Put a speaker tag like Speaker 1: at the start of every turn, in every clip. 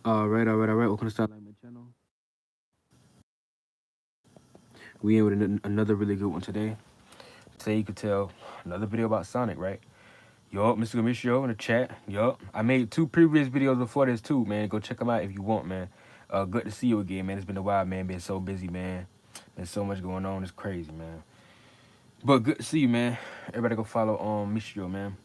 Speaker 1: All right. Welcome to Starlight Mid Channel. We in with another really good one today. Today you could tell another video about Sonic, right? Yup, Mr. Gomishio in the chat. Yup. I made two previous videos before this too, man. Go check them out if you want, man. Good to see you again, man. It's been a while, man. Been so busy, man. There's so much going on. It's crazy, man. But good to see you, man. Everybody go follow Michio, man.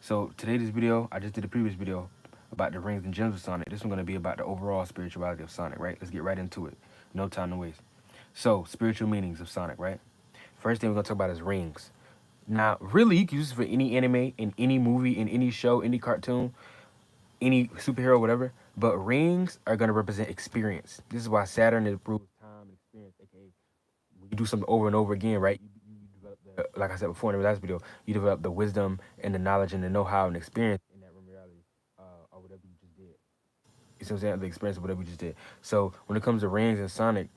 Speaker 1: So today this video, I just did a previous video about the rings and gems of Sonic. This one's gonna be about the overall spirituality of Sonic, right? Let's get right into it. No time to waste. So, spiritual meanings of Sonic, right? First thing we're gonna talk about is rings. Now, really, you can use it for any anime, in any movie, in any show, any cartoon, any superhero, whatever. But rings are gonna represent experience. This is why Saturn is rules time and experience, aka when you do something over and over again, right? You develop like I said before in the last video, you develop the wisdom and the knowledge and the know-how and experience in that reality, or whatever you just did. You see what I'm saying? The experience of whatever you just did. So when it comes to rings and Sonic,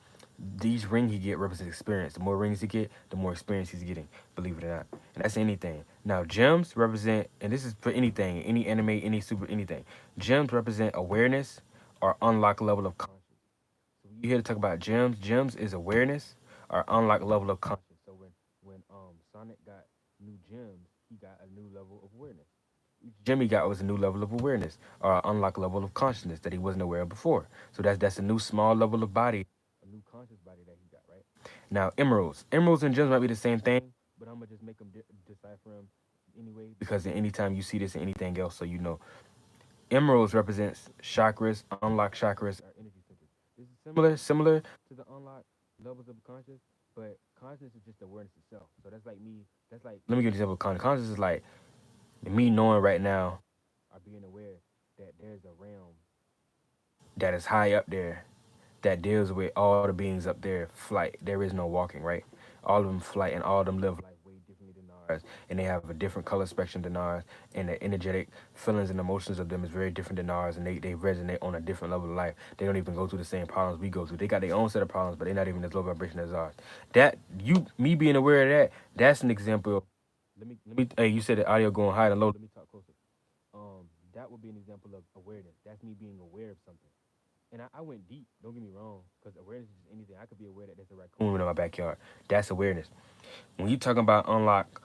Speaker 1: each ring he get represents experience. The more rings he get, the more experience he's getting. Believe it or not, and that's anything. Now gems represent, and this is for anything, any anime, any super, anything. Gems represent awareness or unlock level of conscious. So when you here to talk about gems, gems is awareness or unlock level of conscious. So when Sonic got new gems, he got a new level of awareness. Each gem he got was a new level of awareness or unlock level of consciousness that he wasn't aware of before. So that's a new small level of body, a new conscious body that he got, right? Now emeralds and gems might be the same thing, but I'm gonna just make them decipher them anyway because anytime you see this in anything else, so you know, emeralds represents chakras, unlock chakras, or energy centers. This is similar to the unlock levels of conscious, but consciousness is just awareness itself. So that's like me. That's like, let me give you an example of conscious. Conscious is like me knowing right now or being aware that there's a realm that is high up there that deals with all the beings up there flight. There is no walking, right? All of them flight and all of them live life way differently than ours. And they have a different color spectrum than ours. And the energetic feelings and emotions of them is very different than ours. And they resonate on a different level of life. They don't even go through the same problems we go through. They got their own set of problems, but they're not even as low vibration as ours. Me being aware of that, that's an example of, hey, you said the audio going high and low. Let me talk closer. That would be an example of awareness. That's me being aware of something. And I went deep. Don't get me wrong, because awareness is just anything. I could be aware that there's a raccoon in my backyard. That's awareness. When you talking about unlock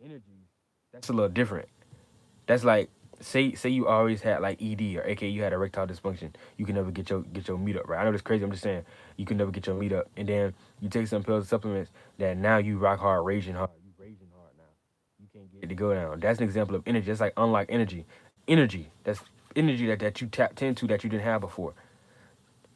Speaker 1: energies, that's a little different. That's like say you always had like ED or aka you had erectile dysfunction. You can never get your meat up right. I know that's crazy. I'm just saying you can never get your meat up, and then you take some pills, supplements that now you rock hard, raging hard. You raging hard now. You can't get it to go down. That's an example of energy. That's like unlock energy. Energy. That's energy that you tapped into that you didn't have before.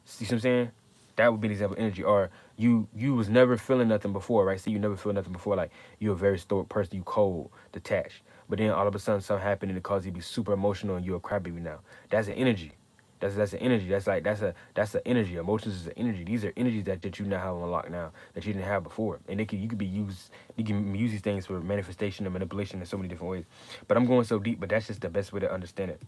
Speaker 1: See what I'm saying? That would be an example of energy. Or you was never feeling nothing before, right? See, you never feel nothing before. Like you're a very stoic person, you cold, detached. But then all of a sudden something happened and it caused you to be super emotional and you're a crybaby now. That's an energy. That's an energy. That's an energy. Emotions is an energy. These are energies that you now have unlocked now that you didn't have before. And you could be used, you can use these things for manifestation and manipulation in so many different ways. But I'm going so deep, but that's just the best way to understand it.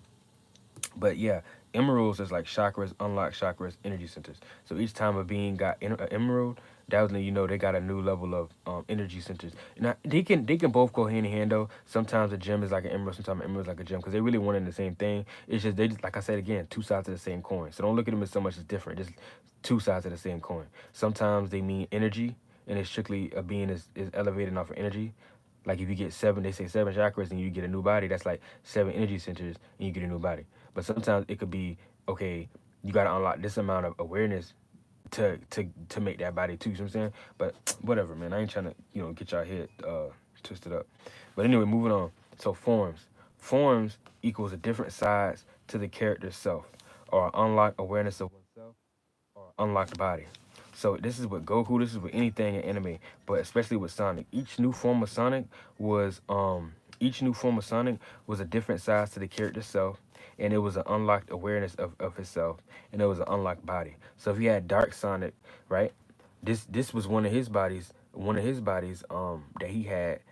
Speaker 1: But yeah, emeralds is like chakras, unlock chakras, energy centers. So each time a being got an emerald, that was when you know they got a new level of energy centers. Now they can both go hand in hand though. Sometimes a gem is like an emerald, sometimes an emerald is like a gem because they really one and the same thing. It's just they just like I said again, two sides of the same coin. So don't look at them as so much as different. Just two sides of the same coin. Sometimes they mean energy, and it's strictly a being is elevating off of energy. Like if you get seven, they say seven chakras and you get a new body, that's like seven energy centers and you get a new body. But sometimes it could be, okay, you gotta unlock this amount of awareness to make that body too. You know what I'm saying? But whatever, man. I ain't trying to, get y'all head twisted up. But anyway, moving on. So forms. Forms equals a different sides to the character self, or unlock awareness of oneself, or unlocked body. So this is with Goku, this is with anything in anime, but especially with Sonic. Each new form of Sonic was a different size to the character self, and it was an unlocked awareness of himself, and it was an unlocked body. So if you had Dark Sonic, right? This was one of his bodies that he had,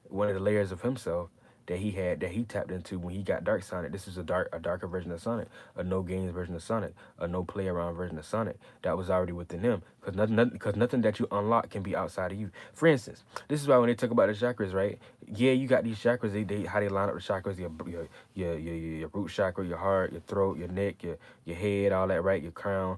Speaker 1: one of the layers of himself that he had, that he tapped into when he got Dark Sonic. This is a darker version of Sonic, a no games version of Sonic, a no play around version of Sonic that was already within him. Because nothing that you unlock can be outside of you. For instance, this is why when they talk about the chakras, right? Yeah, you got these chakras. They how they line up the chakras. Your root chakra, your heart, your throat, your neck, your head, all that, right? Your crown.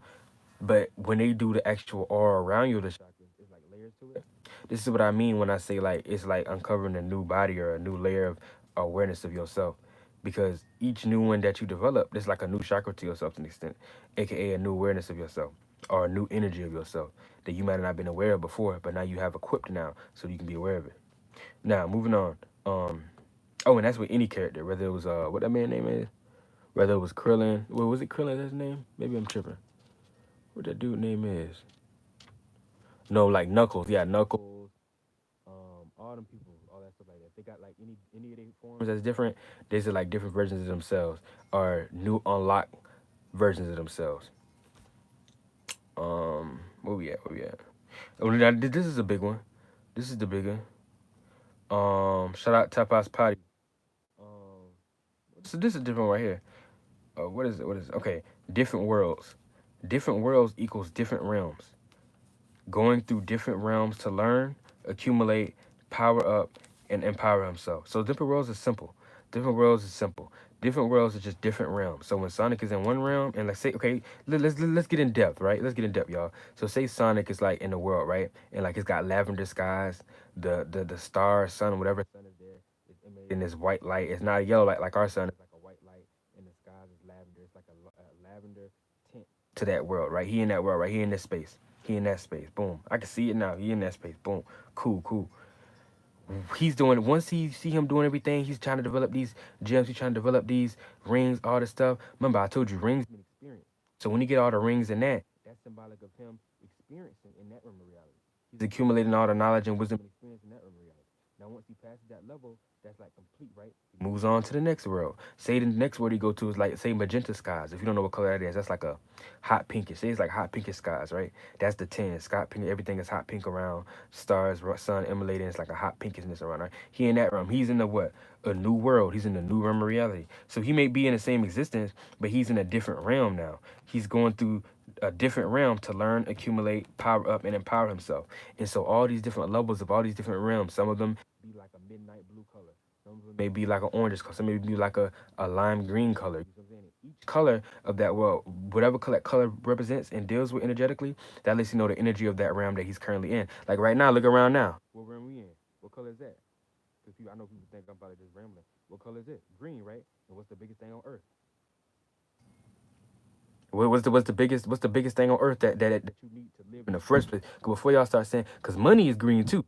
Speaker 1: But when they do the actual aura around you, the chakras, it's like layers to it. This is what I mean when I say like it's like uncovering a new body or a new layer of awareness of yourself. Because each new one that you develop, it's like a new chakra to yourself to an extent, aka a new awareness of yourself or a new energy of yourself that you might have not been aware of before, but now you have equipped now so you can be aware of it. Now, moving on. Oh, and that's with any character, whether it was what that man name is, whether it was Krillin. What was it? Krillin? That's his name? Maybe I'm tripping. What that dude name is? No, like Knuckles. Yeah, Knuckles. All them people, all that stuff like that. They got like any of their forms that's different. These are like different versions of themselves, or new unlocked versions of themselves. Where we at? Where we at? Oh, now, this is a big one. This is the big one. Shout out Tapas Potty. Um, so this is a different one right here. What is it? What is it? Okay, different worlds. Different worlds equals different realms. Going through different realms to learn, accumulate, power up, and empower himself. So different worlds is simple. Different worlds is simple. Different worlds are just different realms. So when Sonic is in one realm, and let's say, okay, let's get in depth, right? Let's get in depth, y'all. So say Sonic is like in the world, right? And like it's got lavender skies, the star, sun, whatever sun is there, is emanating this white light. It's not a yellow light like our sun. It's like a white light, and the skies is lavender. It's like a lavender tint to that world, right? He in that world, right? He in this space. He in that space. Boom. I can see it now. He in that space. Boom. Cool, cool. He's doing once he see him doing everything, he's trying to develop these gems, he's trying to develop these rings, all this stuff. Remember, I told you rings mean experience. So when you get all the rings in that, that's symbolic of him experiencing in that realm of reality. He's accumulating all the knowledge and wisdom and experience in that realm of reality. Now once he passes that level, that's like complete, right? He moves on to the next world. Say the next world he go to is like say magenta skies. If you don't know what color that is, that's like a hot pinkish. Say it's like hot pinkish skies, right? That's the 10. Scott pink, everything is hot pink around stars, sun emulating. It's like a hot pinkishness around. Right? He in that realm. He's in the what? A new world. He's in the new realm of reality. So he may be in the same existence, but he's in a different realm now. He's going through a different realm to learn, accumulate, power up, and empower himself. And so all these different levels of all these different realms, some of them be like a midnight blue color. Some of them may be like an orange color. Some may be like a lime green color. You know what I'm saying? Each color of that world, whatever color represents and deals with energetically, that lets you know the energy of that realm that he's currently in. Like right now, look around now. What realm we in? What color is that? Because I know people think I'm probably just rambling. What color is it? Green, right? And what's the biggest thing on earth? What's the biggest thing on earth that you need to live in the first place? 'Cause before y'all start saying, because money is green too.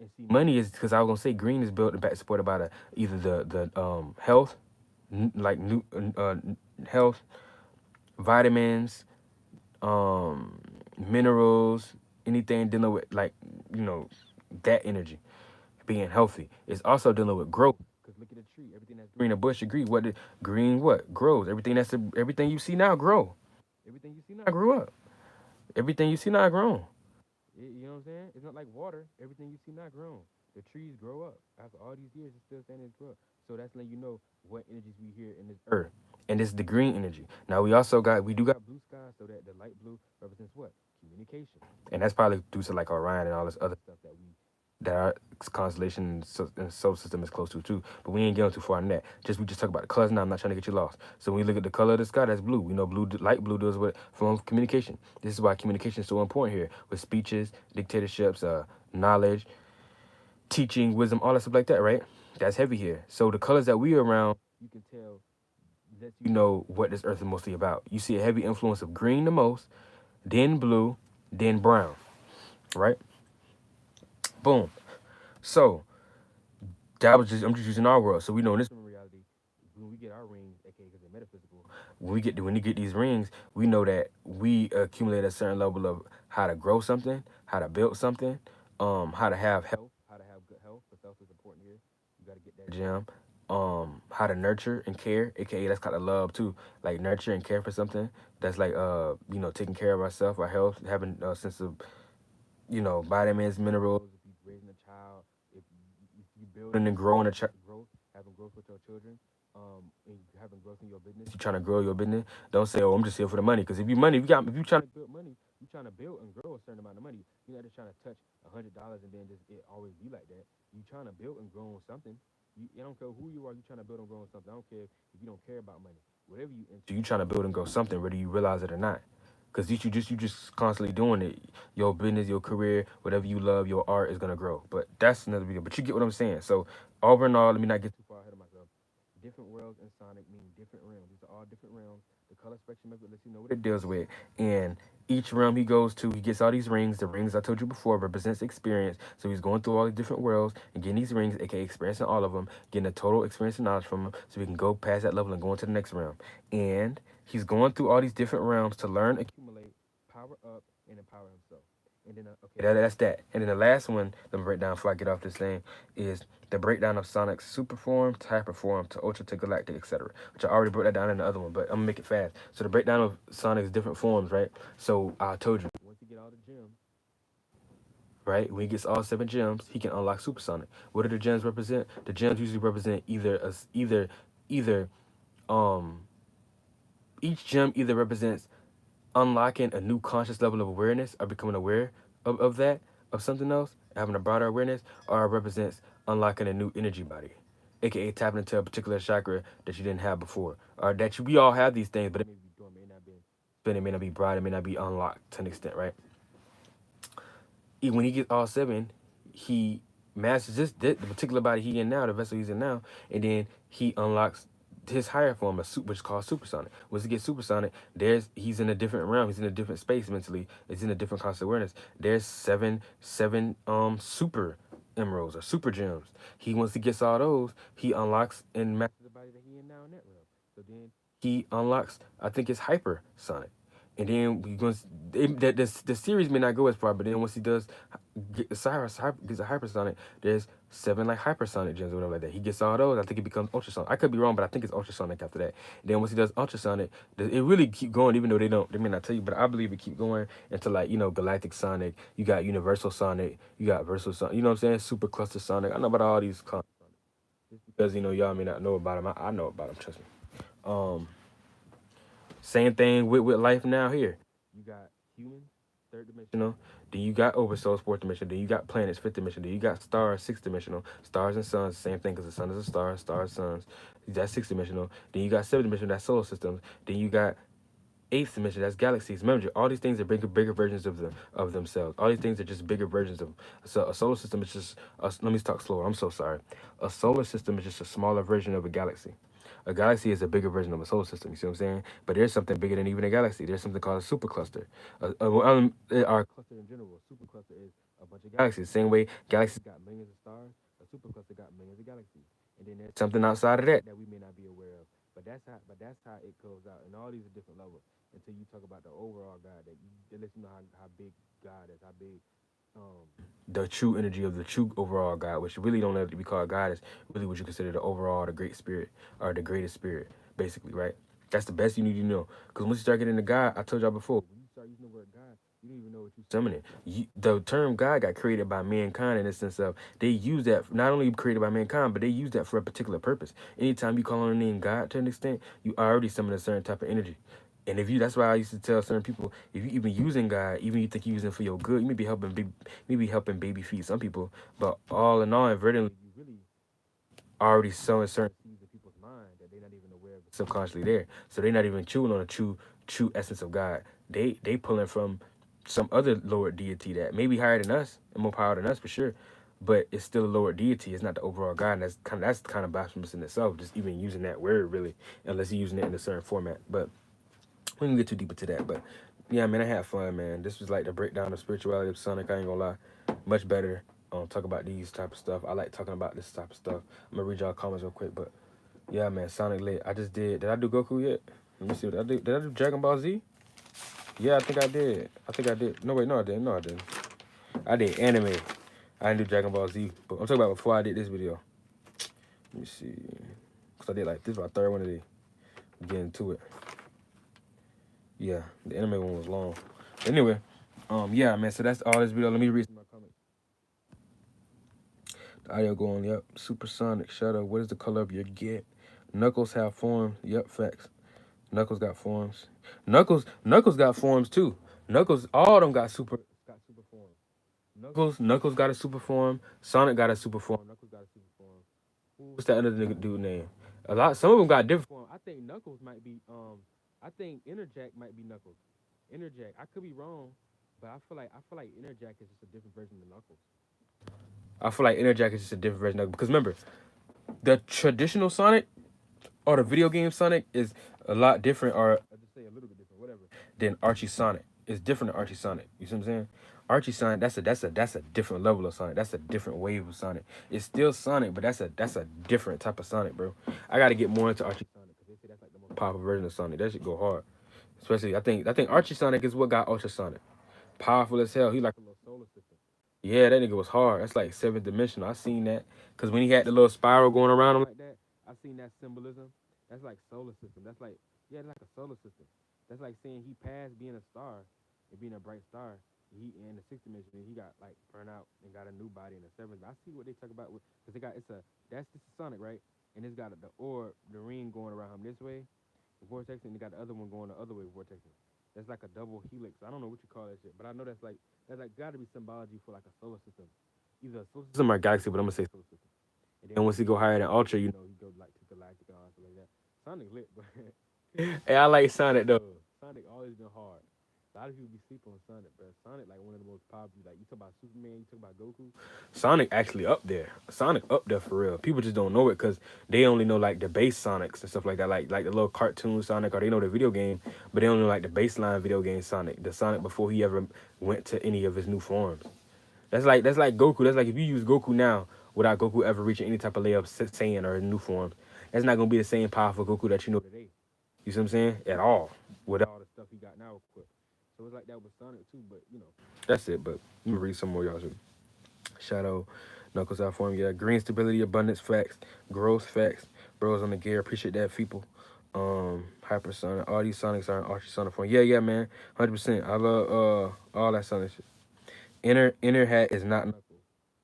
Speaker 1: And see, money is because I was gonna say green is built and back supported by either the health, like new health, vitamins, minerals, anything dealing with like you know that energy, being healthy. It's also dealing with growth. Because look at the tree, everything that's green, a bush, agree. Green what grows? Everything you see now grow. Everything you see now grew up. Everything you see now grown. You know what I'm saying? It's not like water. Everything you see now grown. The trees grow up. After all these years, it's still standing grow up. So that's letting you know what energies we hear in this earth. And this is the green energy. Now we do got blue skies, so that the light blue represents what? Communication. And that's probably due to like Orion and all this other stuff that our constellation and solar system is close to too. But we ain't getting too far in that. We just talk about the colors now. I'm not trying to get you lost. So when you look at the color of the sky, that's blue. We know light blue deals with from communication. This is why communication is so important here with speeches, dictatorships, knowledge, teaching, wisdom, all that stuff like that, right? That's heavy here. So the colors that we are around, you can tell, lets you know what this earth is mostly about. You see a heavy influence of green the most, then blue, then brown, right? Boom. So I'm just using our world. So we know in this reality, when we get our rings, aka because they're metaphysical, when you get these rings, we know that we accumulate a certain level of how to grow something, how to build something, how to have health, how to have good health, because health is important here. You gotta get that gem. How to nurture and care, aka that's kind of love too. Like nurture and care for something. That's like taking care of ourselves, our health, having a sense of vitamins, minerals. If you're raising a child, if you building and growing growth, having growth children, and you having growth in your business, you trying to grow your business, don't say, "Oh, I'm just here for the money." Because if you trying to build money, you trying to build and grow a certain amount of money. You're not just trying to touch $100 and then just it always be like that. You trying to build and grow on something. I don't care who you are. You trying to build and grow on something. I don't care if you don't care about money. Whatever you into, you trying to build and grow something, whether you realize it or not. Because you just constantly doing it. Your business, your career, whatever you love, your art is gonna grow. But that's another video. But you get what I'm saying. So overall, let me not get too far ahead of myself. Different worlds in Sonic mean different realms. These are all different realms. The color spectrum of it lets you know what it deals with. And each realm he goes to, he gets all these rings. The rings I told you before represents experience. So he's going through all these different worlds and getting these rings, aka experiencing all of them, getting a total experience and knowledge from them, so he can go past that level and go into the next realm. And he's going through all these different realms to learn, accumulate, power up, and empower himself. And then, okay, that's that. And then the last one, let me break down before I get off this thing, is the breakdown of Sonic's super form to hyper form to ultra to galactic, etc. Which I already broke that down in the other one, but I'm gonna make it fast. So the breakdown of Sonic's different forms, right? So I told you, once you get all the gems, right? When he gets all 7 gems, he can unlock Super Sonic. What do the gems represent? The gems usually represent either um each gem either represents unlocking a new conscious level of awareness or becoming aware of that, of something else, having a broader awareness, or it represents unlocking a new energy body, aka tapping into a particular chakra that you didn't have before, or that we all have these things, but it may be dormant, may not be spinning, it may not be bright, it may not be unlocked to an extent, right? When he gets all 7, he masters the particular body he in now, the vessel he's in now, and then he unlocks his higher form of which is called supersonic. Once he gets supersonic, he's in a different realm. He's in a different space mentally. It's in a different conscious awareness. There's seven super emeralds or super gems. Once he gets all those, he unlocks and masters the body that he in now in that realm. So then he unlocks, I think it's hypersonic. And then we going the series may not go as far, but then once he does get the gets a hypersonic, there's 7 like hypersonic gems or whatever like that. He gets all those. I think it becomes ultrasonic. I could be wrong, but I think it's ultrasonic after that. Then once he does ultrasonic, it really keep going, even though they may not tell you, but I believe it keep going into like galactic sonic. You got universal sonic. You got versal sonic. You know what I'm saying? Super cluster sonic. I know about all these just because y'all may not know about them. I know about them. Trust me. Um. Same thing with life now here. You got humans, 3rd dimensional. Then you got oversouls, 4th dimensional. Then you got planets, 5th dimensional. Then you got stars, 6th dimensional. Stars and suns, same thing because the sun is a star, stars, suns. That's 6th dimensional. Then you got 7th dimensional, that's solar systems. Then you got 8th dimension, that's galaxies. Remember, all these things are bigger versions of themselves. All these things are just bigger versions of them. So a solar system is just, let me talk slower. I'm so sorry. A solar system is just a smaller version of a galaxy. A galaxy is a bigger version of a solar system. You see what I'm saying? But there's something bigger than even a galaxy. There's something called a supercluster. Our cluster in general, a supercluster is a bunch of galaxies. Same way galaxies got millions of stars, a supercluster got millions of galaxies. And then there's something outside of that we may not be aware of. But that's how it goes out. And all these are different levels until you talk about the overall God that lets you know how big God is, how big the true energy of the true overall God, which really don't have to be called God, is really what you consider the overall, the great spirit, or the greatest spirit, basically, right? That's the best you need to know. Because once you start getting into God, I told y'all before, when you start using the word God, you don't even know what you're summoning. The term God got created by mankind in the sense of they use that, not only created by mankind, but they use that for a particular purpose. Anytime you call on the name God to an extent, you already summon a certain type of energy. And that's why I used to tell certain people, if you even using God, even you think you're using it for your good, you may be helping baby feed some people, but all in all, inadvertently, you really already sowing certain seeds in people's mind that they're not even aware of subconsciously there. So they're not even chewing on the true essence of God. They pulling from some other lower deity that may be higher than us and more power than us for sure, but it's still a lower deity. It's not the overall God, and that's kind of blasphemous in itself. Just even using that word really, unless you're using it in a certain format, but. We can get too deep into that, but yeah, man, I had fun, man. This was like the breakdown of spirituality of Sonic. I ain't gonna lie, much better. Talk about these type of stuff. I like talking about this type of stuff. I'm gonna read y'all comments real quick, but yeah, man, Sonic lit. I just did. Did I do Goku yet? Let me see what I did. Did I do Dragon Ball Z? Yeah, I think I did. No, wait, no, I didn't. No, I didn't. I did anime. I didn't do Dragon Ball Z, but I'm talking about before I did this video. Let me see, cause I did like this is my 3rd one today. Get into it. Yeah, the anime one was long. Anyway, yeah, man. So that's all this video. Let me read some of my comments. The audio going, yep. Supersonic Shadow. What is the color of your get? Knuckles have forms. Yep, facts. Knuckles got forms. Knuckles got forms too. Knuckles, all of them got super forms. Knuckles got a super form. Sonic got a super form. Knuckles got a super form. What's that other nigga dude name? Some of them got different forms. I think Knuckles might be I think Interjack might be Knuckles. Interjack. I could be wrong, but I feel like Interjack is just a different version of Knuckles. I feel like Interjack is just a different version of Knuckles. Because remember, the traditional Sonic or the video game Sonic is a lot different, or I just say a little bit different, whatever, than Archie Sonic. It's different than Archie Sonic. You see what I'm saying? Archie Sonic, that's a different level of Sonic. That's a different wave of Sonic. It's still Sonic, but that's a different type of Sonic, bro. I got to get more into Archie Sonic because they say that's like the most powerful version of Sonic. That should go hard. Especially, I think Archie Sonic is what got Ultra Sonic. Powerful as hell. He like a little solar system. Yeah, that nigga was hard. That's like seventh dimensional. I seen that because when he had the little spiral going around him like that, I seen that symbolism. That's like solar system. That's like yeah, that's like a solar system. That's like saying he passed being a star and being a bright star. He in the sixth dimension and he got like burned out and got a new body in the seventh. I see what they talk about because they got that's the Sonic right, and it's got the orb, the ring going around him this way, vortex, and they got the other one going the other way, vortex. That's like a double helix. I don't know what you call that shit, but I know that's like got to be symbology for like a solar system, either a solar system or a galaxy. But I'm gonna say solar system. And then once he go higher than Ultra, he go like to galactic and all stuff like that. Sonic lit, but hey, I like Sonic though. Sonic always been hard. A lot of people be sleeping on Sonic, bro. Sonic like one of the most powerful. Like you talk about Superman, you talk about Goku. Sonic actually up there. Sonic up there for real. People just don't know it because they only know like the base Sonics and stuff like that, like the little cartoon Sonic, or they know the video game, but they don't know like the baseline video game Sonic, the Sonic before he ever went to any of his new forms. That's like Goku. That's like if you use Goku now without Goku ever reaching any type of layup Saiyan or new forms, that's not gonna be the same powerful Goku that you know today. You see what I'm saying? At all. With all the stuff he got now equipped. So it's like that with Sonic too, but that's it. But let me read some more y'all. Shadow, Knuckles out form. Yeah, green stability, abundance facts, growth facts. Bros on the gear. Appreciate that, people. Hypersonic. All these Sonics are in Archie Sonic form. Yeah, man. 100%. I love all that Sonic shit. Inner hat is not Knuckles.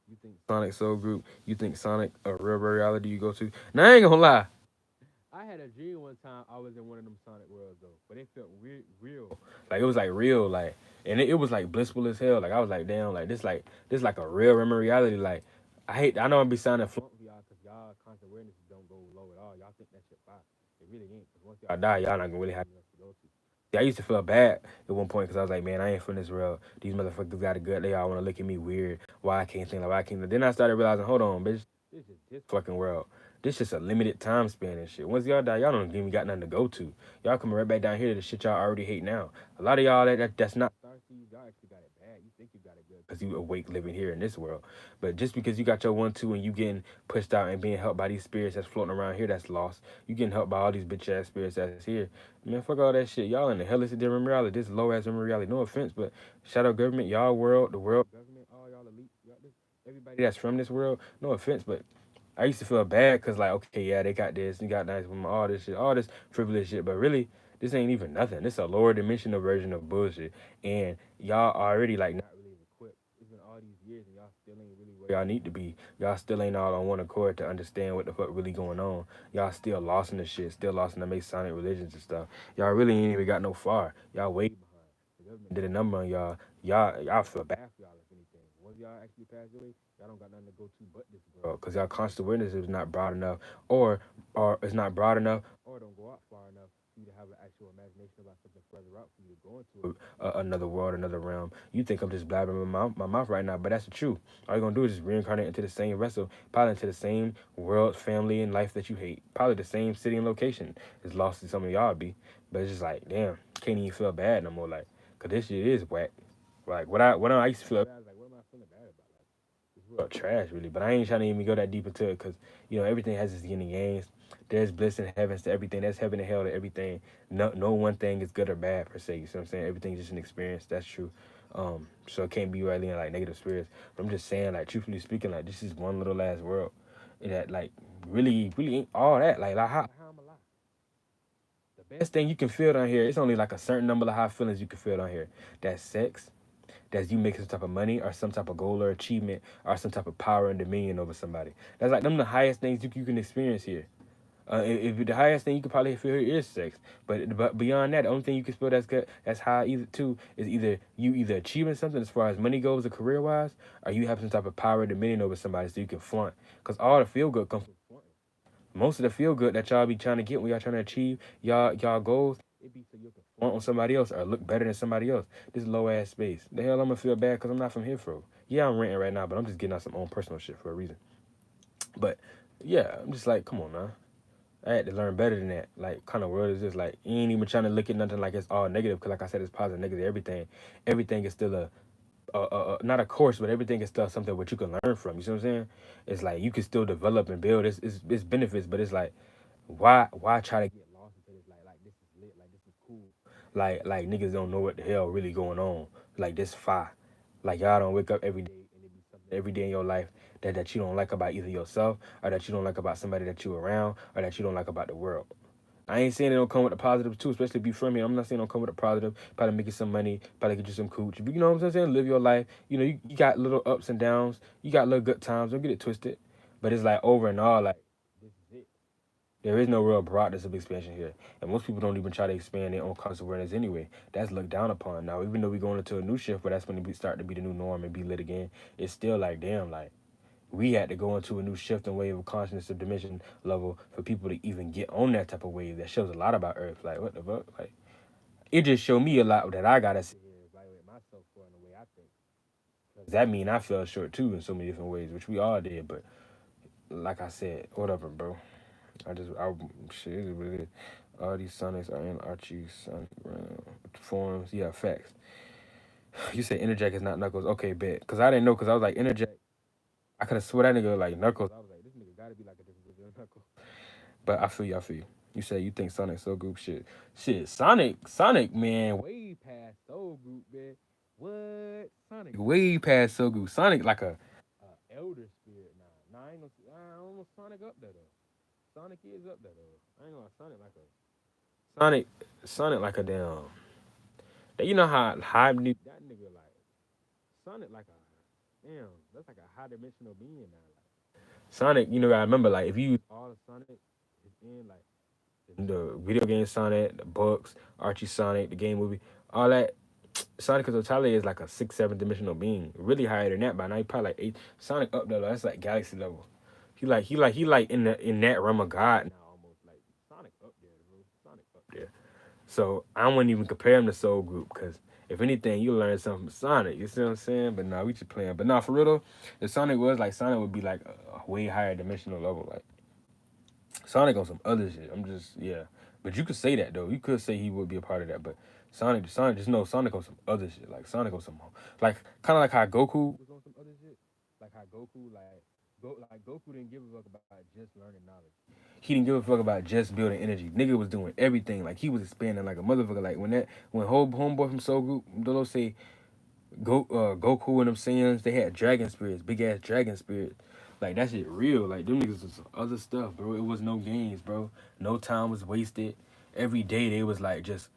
Speaker 1: You think Sonic Soul Group? You think Sonic a real reality you go to? Now I ain't gonna lie. I had a dream one time I was in one of them Sonic worlds though, but it felt weird, real. Like it was like real, like, and it was like blissful as hell. Like I was like, damn, like this like a real memory reality. Like I know I'm be sounding flunk for y'all because y'all conscious awareness don't go low at all. Y'all think that shit fire. It really ain't. Cause once y'all die, y'all not gonna really have nothing to go to. See, I used to feel bad at one point because I was like, man, I ain't from this world. These motherfuckers got a gut. They all want to look at me weird. Why I can't think like why I can't. Then I started realizing, hold on, bitch, this is this fucking world. This just a limited time span and shit. Once y'all die, y'all don't even got nothing to go to. Y'all coming right back down here to the shit y'all already hate now. A lot of y'all that's not Starseed, y'all actually got it bad. You think you got it good because you awake living here in this world. But just because you got your 1-2 and you getting pushed out and being helped by these spirits that's floating around here that's lost, you getting helped by all these bitch ass spirits that's here. Man, fuck all that shit. Y'all in the hell is a different reality. This low ass reality. No offense, but shadow government, y'all world, the world government, all y'all elite, everybody that's from this world. No offense, but I used to feel bad because, like, okay, yeah, they got this, you got nice women, all this shit, all this frivolous shit, but really, this ain't even nothing. This a lower dimensional version of bullshit, and y'all already like not really equipped. It's been all these years, and y'all still ain't really where y'all need to be. Y'all still ain't all on one accord to understand what the fuck really going on. Y'all still lost in the shit, still lost in the Masonic religions and stuff. Y'all really ain't even got no far. Y'all way behind. The government did a number on y'all. Y'all feel bad for y'all if anything. Once y'all actually pass away, y'all don't got nothing to go to but this world because y'all conscious awareness is not broad enough, or it's not broad enough, or don't go out far enough for you to have an actual imagination about something further out for you to go into another world, another realm. You think I'm just blabbering my mouth right now, but that's the truth. All you're gonna do is just reincarnate into the same vessel, probably into the same world, family, and life that you hate. Probably the same city and location is lost to some of y'all be, but it's just like, damn, can't even feel bad no more, like, cause this shit is whack. Like what I used to feel bad, like what am I feeling bad about? Like this world trash really, but I ain't trying to even go that deep into it because everything has its yin and yangs. There's bliss and heavens to everything. There's heaven and hell to everything. No one thing is good or bad per se. You see what I'm saying? Everything's just an experience. That's true. So it can't be really in like negative spirits. But I'm just saying, like, truthfully speaking, like this is one little last world that like really ain't all that. Like how am I alive? The best thing you can feel down here, it's only like a certain number of high feelings you can feel down here. That's sex, that's you making some type of money or some type of goal or achievement or some type of power and dominion over somebody. That's like them the highest things you can experience here. If the highest thing you could probably feel is sex, but beyond that, the only thing you can feel that's good, that's high either too, is either you either achieving something as far as money goes or career wise, or you have some type of power or dominion over somebody so you can flaunt. Cause all the feel good comes from flaunting. Most of the feel good that y'all be trying to get when y'all trying to achieve y'all goals, it be so you can flaunt on somebody else or look better than somebody else. This low ass space. The hell I'm gonna feel bad because I'm not from here, bro. Yeah, I'm ranting right now, but I'm just getting out some own personal shit for a reason. But yeah, I'm just like, come on now. I had to learn better than that. Like, kind of world is this? Like, you ain't even trying to look at nothing like it's all negative. Cause like I said, it's positive, negative, everything. Everything is still not a course, but everything is still something what you can learn from. You see what I'm saying? It's like you can still develop and build. It's benefits, but it's like, why try to get lost into this? Like this is lit. Like this is cool. Like niggas don't know what the hell really going on. Like this fire. Like y'all don't wake up every day and it be something every day in your life that you don't like about either yourself or that you don't like about somebody that you around or that you don't like about the world. I ain't saying it don't come with the positive too, especially if you from here. I'm not saying it don't come with the positive. Probably make you some money, probably get you some cooch. But you know what I'm saying? Live your life. You know, you got little ups and downs. You got little good times. Don't get it twisted. But it's like over and all, like, this is it. There is no real broadness of expansion here. And most people don't even try to expand their own conscious awareness anyway. That's looked down upon. Now, even though we're going into a new shift, but that's when it start to be the new norm and be lit again, it's still like, damn, like, we had to go into a new shift and wave of consciousness of dimension level for people to even get on that type of wave. That shows a lot about Earth. Like, what the fuck? Like, it just showed me a lot that I gotta sit here and evaluate myself for in the way I think. Does that mean I fell short too in so many different ways, which we all did. But like I said, whatever, bro. I shit it is what it is. All these sonics are in Archie Sonic forms. Yeah, facts. You say Interjack is not Knuckles. Okay, bet. Cause I didn't know. Cause I was like Interjack. I could have swore that nigga like Knuckles. I was like, this nigga gotta be like a different version of Knuckles. But I feel you. I feel you. You say you think Sonic Soul Group shit. Shit, Sonic, man, way past Soul Group, man. What? Sonic way past Soul Group. Sonic like a elder spirit now. Nah, I don't know Sonic up there though. Sonic is up there though. I ain't gonna Sonic like a Sonic like a damn. You know how high that nigga like Sonic like a damn. That's like a high dimensional being now. Like Sonic, you know, I remember like if you use all of Sonic, it's in like the video game Sonic, the books, Archie Sonic, the game movie, all that. Sonic in totality is like a 6, 7 dimensional being, really higher than that. By now, he probably like 8. Sonic up there, that's like galaxy level. He like in that realm of God now almost. Like Sonic up there, bro. Sonic up there. So I wouldn't even compare him to Soul Group because if anything, you learn something from Sonic. You see what I'm saying? But nah, we just playing. But nah, for real though, if Sonic was like Sonic would be like a way higher dimensional level. Like Sonic on some other shit. I'm just yeah. But you could say that though. You could say he would be a part of that. But Sonic, just know Sonic on some other shit. Like Sonic on some like kind of like how Goku was on some other shit. Like how Goku like Goku didn't give a fuck about just learning knowledge. He didn't give a fuck about just building energy. Nigga was doing everything. Like he was expanding like a motherfucker. Like when whole homeboy from Soul Group, Dolo say Goku and them Saiyans, they had dragon spirits, big ass dragon spirits. Like that shit real. Like them niggas was some other stuff, bro. It was no games, bro. No time was wasted. Every day they was like just,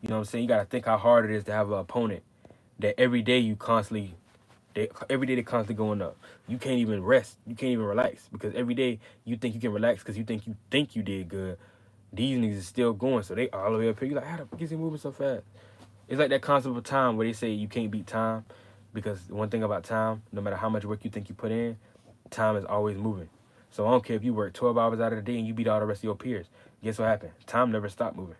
Speaker 1: you know what I'm saying. You gotta think how hard it is to have an opponent that every day you constantly, every day they constantly going up. You can't even rest. You can't even relax because every day you think you can relax because you think you did good. These niggas is still going, so they all the way up here. You like, how the fuck is he moving so fast? It's like that concept of time where they say you can't beat time because one thing about time, no matter how much work you think you put in, time is always moving. So I don't care if you work 12 hours out of the day and you beat all the rest of your peers. Guess what happened? Time never stopped moving.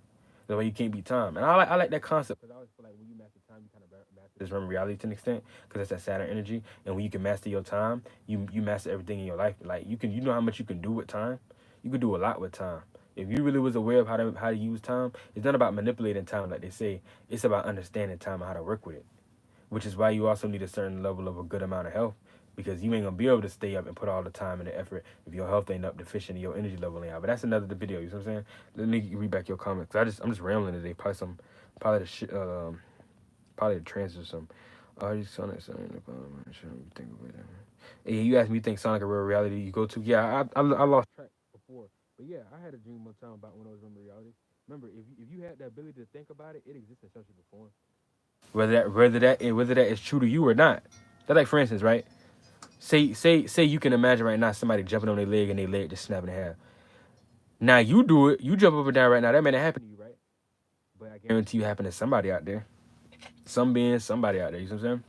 Speaker 1: The way you can't beat time. And I like that concept because I always feel like when you master time, you kind of master this realm of reality to an extent because it's that Saturn energy. And when you can master your time, you master everything in your life. Like you know how much you can do with time. You can do a lot with time. If you really was aware of how to use time, it's not about manipulating time like they say. It's about understanding time and how to work with it. Which is why you also need a certain level of a good amount of health because you ain't gonna be able to stay up and put all the time and the effort if your health ain't up deficient and your energy level ain't out. But that's another video. You know what I'm saying? Let me read back your comments. I'm just rambling today. Probably the shit. Probably the trans or something. Are you Sonic? Think about that. Hey, you asked me, you think Sonic a real reality you go to? Yeah, I lost track before, but yeah, I had a dream one time about when I was in reality. Remember, if you had the ability to think about it, it exists in such a form. Whether that is true to you or not. That's like for instance, right? Say you can imagine right now somebody jumping on their leg and their leg just snapping in half. Now you do it, you jump up and down right now. That may not happen to you, right? But I guarantee you happen to somebody out there. Some being somebody out there. You see what I'm saying?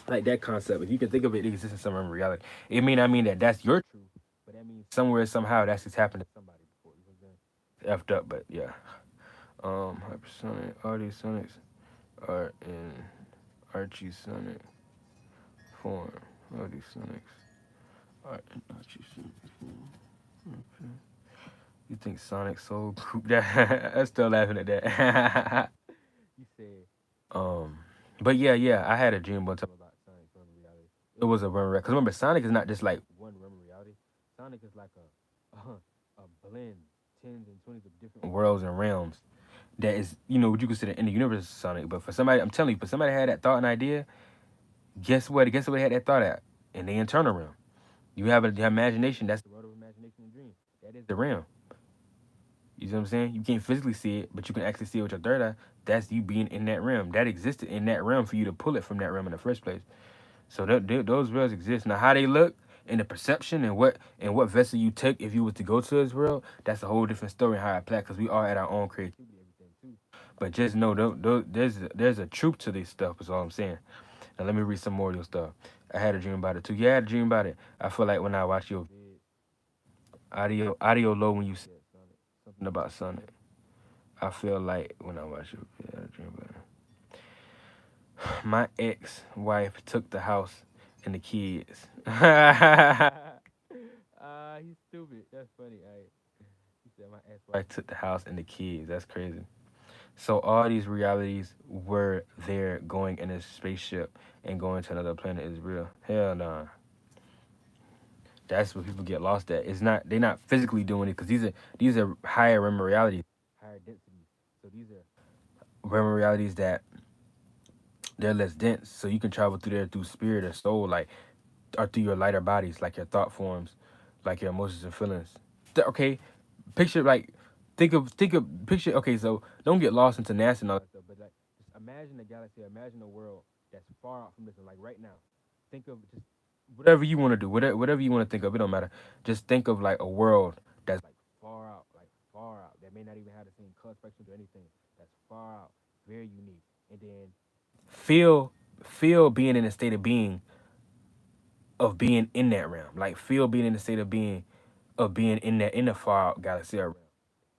Speaker 1: Like that concept. If you can think of it, it exists in some reality. It may not mean that that's your truth, but that means somewhere somehow that's just happened to somebody before. You know what I'm saying? Effed up, but yeah. Hypersonic, all these sonics are in Archie Sonic form. All these sonics are in Archie Sonic form. Okay. You think Sonic Soul Group that? I'm still laughing at that. You said, but yeah, I had a dream one time about Sonic from reality. It was a run reality. Cause remember, Sonic is not just like one run reality. Sonic is like a blend, tens and twenties of different worlds and realms. That is, what you consider in the universe of Sonic. But for somebody, I'm telling you, for somebody that had that thought and idea, guess what? Guess what they had that thought at? In the internal realm. You have a imagination. That's the world of imagination and dream. That is the realm. You see what I'm saying? You can't physically see it, but you can actually see it with your third eye. That's you being in that realm. That existed in that realm for you to pull it from that realm in the first place. So those worlds exist. Now, how they look and the perception and what vessel you take if you was to go to this world, that's a whole different story. How I play, because we all at our own creativity, everything too. But just know, there's a truth to this stuff. Is all I'm saying. Now let me read some more of your stuff. I had a dream about it too. Yeah, I had a dream about it. I feel like when I watch your audio low when you said Sonic, something about Sonic. I feel like when I watch your yeah, I had a dream about it. My ex-wife took the house and the kids. He's stupid. That's funny. He said my ex-wife took the house and the kids. That's crazy. So all these realities were there going in a spaceship and going to another planet is real. Hell no. That's where people get lost at. It's not they're not physically doing it because these are higher realm realities, higher density. So these are realm realities that they're less dense. So you can travel through there through spirit or soul, like or through your lighter bodies, like your thought forms, like your emotions and feelings. Okay, picture like think of picture. Okay, so don't get lost into NASA and all that stuff, but like just imagine a galaxy, imagine a world that's far out from this, and like right now, think of just whatever you want to do, whatever you want to think of. It don't matter. Just think of like a world that's like far out, that may not even have the same color spectrum or anything. That's far out, very unique, and then feel feel being in a state of being in that realm. Like feel being in the state of being in that in the far out galaxy realm.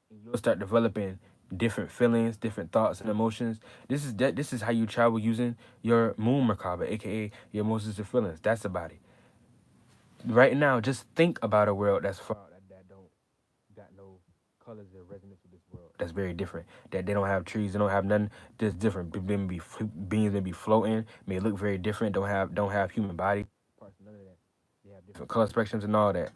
Speaker 1: And you'll start developing different feelings, different thoughts and emotions. This is how you travel using your moon merkaba, aka your emotions and feelings. That's about it. Right now, just think about a world that's far out, that don't got no colors or resonance with this world. That's very different. That they don't have trees, they don't have nothing. That's different. Beings may be floating, may look very different. Don't have human body parts, none of that. They have different color spectrums and all that.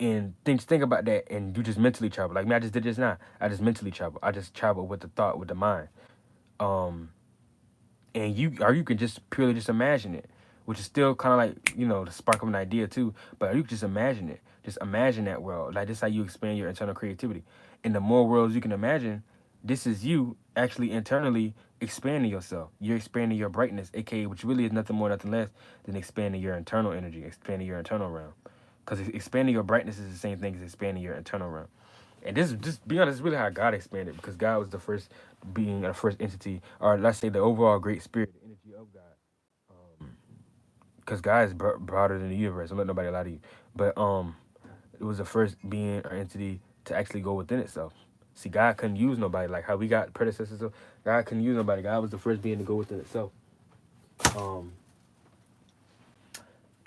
Speaker 1: And think about that, and you just mentally travel. Like me, I just did just now. I just mentally travel. I just travel with the thought, with the mind. Um, and you can just purely just imagine it, which is still kind of like the spark of an idea too. But you can just imagine it. Just imagine that world. Like this is how you expand your internal creativity. And the more worlds you can imagine, this is you actually internally expanding yourself. You're expanding your brightness, aka which really is nothing more, nothing less than expanding your internal energy, expanding your internal realm. Because expanding your brightness is the same thing as expanding your internal realm. And this is just be honest, this is really how God expanded, because God was the first being, the first entity, or let's say the overall great spirit, the energy of God. Because God is broader than the universe. Don't let nobody lie to you. But it was the first being or entity to actually go within itself. See, God couldn't use nobody like how we got predecessors. God couldn't use nobody. God was the first being to go within itself, um,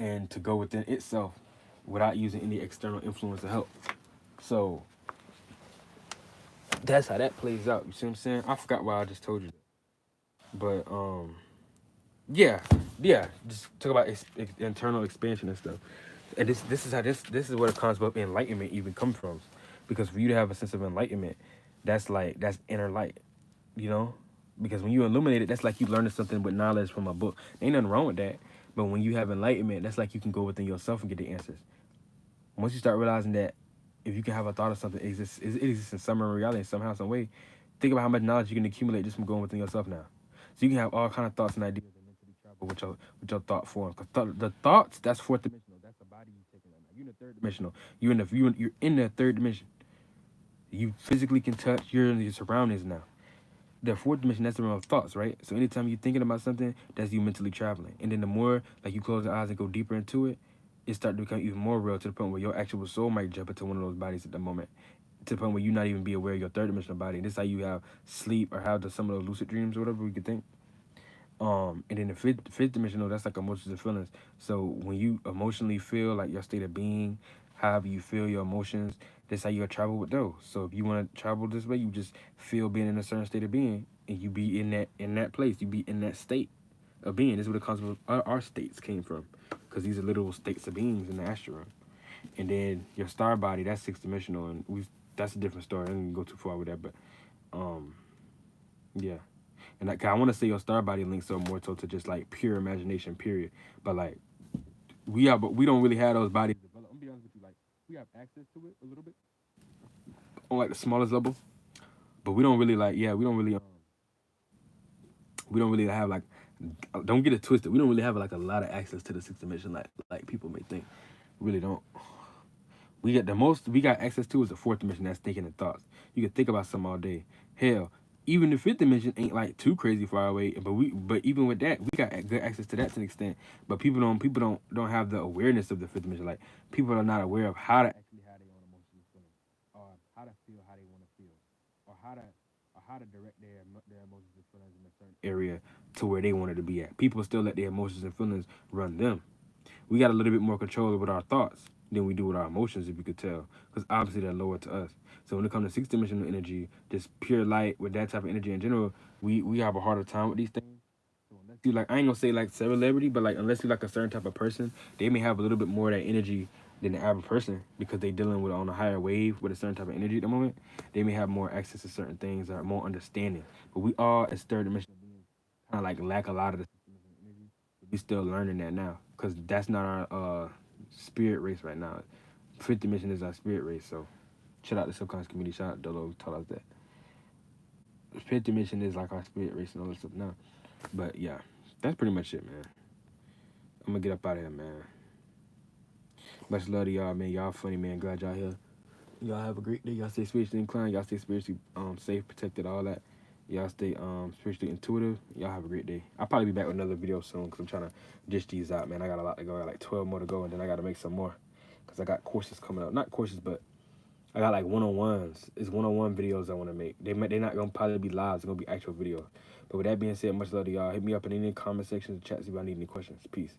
Speaker 1: and to go within itself without using any external influence to help. So that's how that plays out. You see what I'm saying? I forgot why I just told you that. But yeah, yeah. Just talk about internal expansion and stuff. And this is how this is where the concept of enlightenment even comes from, because for you to have a sense of enlightenment, that's inner light, you know. Because when you illuminate it, that's like you learning something with knowledge from a book. Ain't nothing wrong with that. But when you have enlightenment, that's like you can go within yourself and get the answers. Once you start realizing that if you can have a thought of something, it exists in some reality, somehow, some way. Think about how much knowledge you can accumulate just from going within yourself now. So you can have all kind of thoughts and ideas and mentally travel with your thought form. Cause the thoughts, that's fourth dimensional. That's the body you taking on. You're in the third dimensional. You're in the third dimension. You physically can touch your surroundings now. The fourth dimension, that's the realm of thoughts, right? So anytime you're thinking about something, that's you mentally traveling. And then the more like you close your eyes and go deeper into it, it starts to become even more real to the point where your actual soul might jump into one of those bodies at the moment. To the point where you not even be aware of your third dimensional body. And this is how you have sleep or have some of those lucid dreams or whatever we could think. And then the fifth dimensional, that's like emotions and feelings. So when you emotionally feel like your state of being, however you feel your emotions, that's how you travel with those. So if you want to travel this way, you just feel being in a certain state of being, and you be in that place, you be in that state of being. This is where the concept of our states came from, because these are literal states of beings in the astral. And then your star body, that's sixth dimensional, and that's a different story. I didn't go too far with that, but um, yeah. And like, I want to say your star body links are more so to just like pure imagination, period. But like but we don't really have those bodies developed. I'm gonna be honest with you, like we have access to it a little bit on like the smallest level, but we don't really like, yeah, we don't really have like, don't get it twisted. We don't really have like a lot of access to the sixth dimension like people may think. We really don't. We got the most we got access to is the fourth dimension. That's thinking and thoughts. You can think about something all day. Hell, even the fifth dimension ain't like too crazy far away. But even with that, we got good access to that to an extent. But people don't have the awareness of the fifth dimension. Like people are not aware of how to actually have their own emotions and feelings, or how to feel how they want to feel, or how to direct their emotions and feelings in a certain area to where they wanted to be at. People still let their emotions and feelings run them. We got a little bit more control with our thoughts than we do with our emotions, if you could tell, because obviously they're lower to us. So when it comes to six dimensional energy, just pure light with that type of energy in general, we have a harder time with these things. So unless you like, I ain't gonna say like celebrity, but like unless you like a certain type of person, they may have a little bit more of that energy than the average person because they dealing with on a higher wave with a certain type of energy at the moment. They may have more access to certain things or more understanding. But we all as third dimensional beings kind of like lack a lot of the sixth dimensional energy. We still learning that now because that's not our spirit race right now. Fifth dimension is our spirit race. So shout out to subconscious community. Shout out Dolo who taught us that. Fifth dimension is like our spirit race and all that stuff now. But yeah, that's pretty much it, man. I'm gonna get up out of here, man. Much love to y'all, man. Y'all funny, man. Glad y'all here. Y'all have a great day. Y'all stay spiritually inclined. Y'all stay spiritually safe, protected, all that. Y'all stay spiritually intuitive. Y'all have a great day. I'll probably be back with another video soon because I'm trying to dish these out, man. I got a lot to go. I got like 12 more to go, and then I got to make some more because I got courses coming up. Not courses, but I got like one-on-ones. It's one-on-one videos I want to make. They're not gonna probably be live. It's gonna be actual videos. But with that being said, much love to y'all. Hit me up in any comment sections, chat, see if I need any questions. Peace.